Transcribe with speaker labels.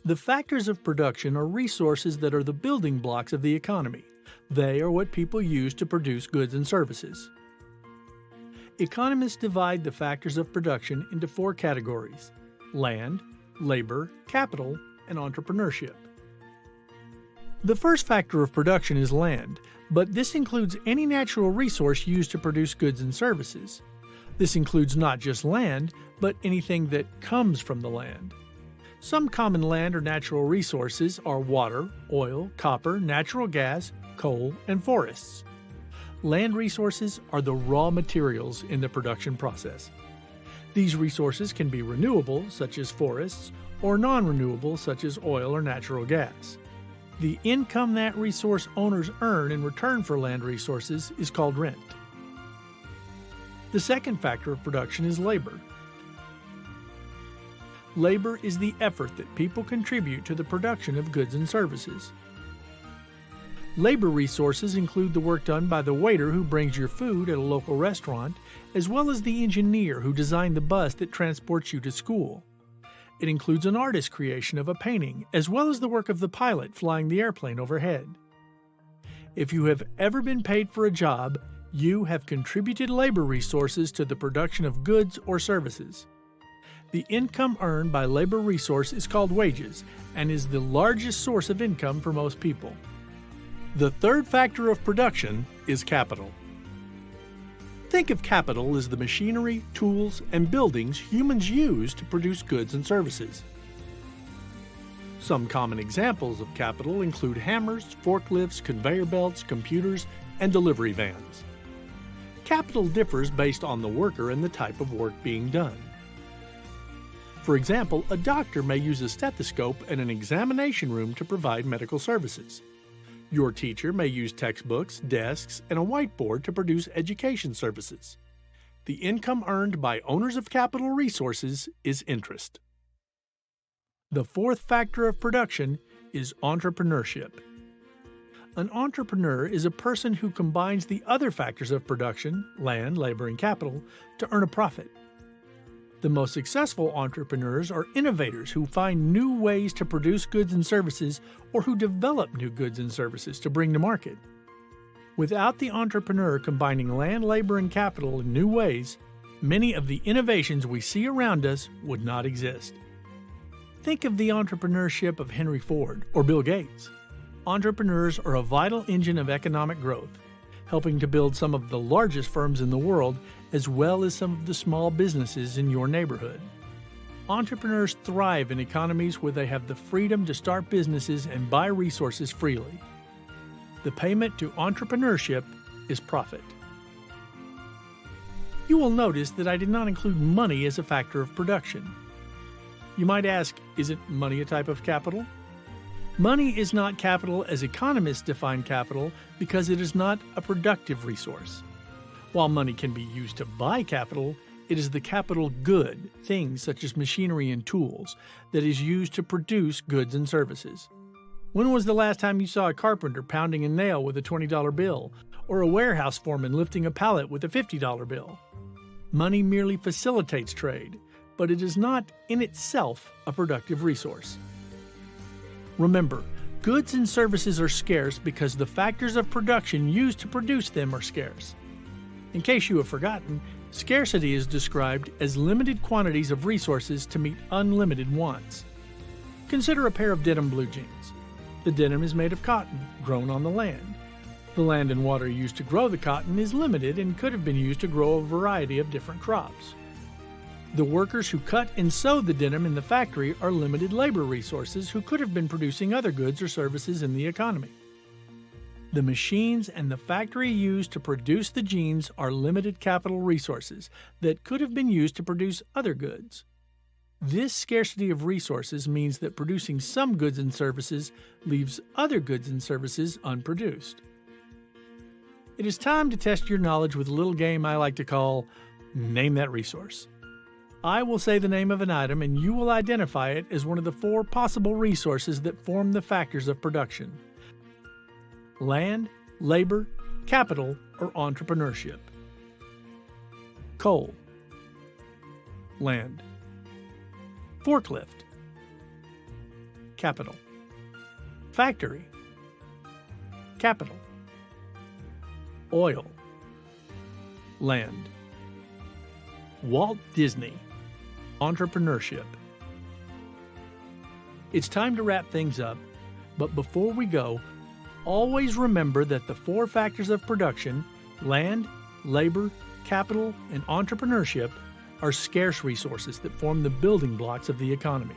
Speaker 1: The factors of production are resources that are the building blocks of the economy. They are what people use to produce goods and services. Economists divide the factors of production into four categories: land, labor, capital, and entrepreneurship. The first factor of production is land, but this includes any natural resource used to produce goods and services. This includes not just land, but anything that comes from the land. Some common land or natural resources are water, oil, copper, natural gas, coal, and forests. Land resources are the raw materials in the production process. These resources can be renewable, such as forests, or non-renewable, such as oil or natural gas. The income that resource owners earn in return for land resources is called rent. The second factor of production is labor. Labor is the effort that people contribute to the production of goods and services. Labor resources include the work done by the waiter who brings your food at a local restaurant, as well as the engineer who designed the bus that transports you to school. It includes an artist's creation of a painting, as well as the work of the pilot flying the airplane overhead. If you have ever been paid for a job, you have contributed labor resources to the production of goods or services. The income earned by labor resource is called wages and is the largest source of income for most people. The third factor of production is capital. Think of capital as the machinery, tools, and buildings humans use to produce goods and services. Some common examples of capital include hammers, forklifts, conveyor belts, computers, and delivery vans. Capital differs based on the worker and the type of work being done. For example, a doctor may use a stethoscope and an examination room to provide medical services. Your teacher may use textbooks, desks, and a whiteboard to produce education services. The income earned by owners of capital resources is interest. The fourth factor of production is entrepreneurship. An entrepreneur is a person who combines the other factors of production, land, labor, and capital, to earn a profit. The most successful entrepreneurs are innovators who find new ways to produce goods and services or who develop new goods and services to bring to market. Without the entrepreneur combining land, labor, and capital in new ways, many of the innovations we see around us would not exist. Think of the entrepreneurship of Henry Ford or Bill Gates. Entrepreneurs are a vital engine of economic growth, helping to build some of the largest firms in the world as well as some of the small businesses in your neighborhood. Entrepreneurs thrive in economies where they have the freedom to start businesses and buy resources freely. The payment to entrepreneurship is profit. You will notice that I did not include money as a factor of production. You might ask, isn't money a type of capital? Money is not capital as economists define capital because it is not a productive resource. While money can be used to buy capital, it is the capital good, things such as machinery and tools, that is used to produce goods and services. When was the last time you saw a carpenter pounding a nail with a $20 bill, or a warehouse foreman lifting a pallet with a $50 bill? Money merely facilitates trade, but it is not in itself a productive resource. Remember, goods and services are scarce because the factors of production used to produce them are scarce. In case you have forgotten, scarcity is described as limited quantities of resources to meet unlimited wants. Consider a pair of denim blue jeans. The denim is made of cotton, grown on the land. The land and water used to grow the cotton is limited and could have been used to grow a variety of different crops. The workers who cut and sew the denim in the factory are limited labor resources who could have been producing other goods or services in the economy. The machines and the factory used to produce the jeans are limited capital resources that could have been used to produce other goods. This scarcity of resources means that producing some goods and services leaves other goods and services unproduced. It is time to test your knowledge with a little game I like to call Name That Resource. I will say the name of an item and you will identify it as one of the four possible resources that form the factors of production: land, labor, capital, or entrepreneurship. Coal. Land. Forklift. capital. Factory, capital. Oil, land. Walt Disney, entrepreneurship. It's time to wrap things up, but before we go, always remember that the four factors of production, land, labor, capital, and entrepreneurship, are scarce resources that form the building blocks of the economy.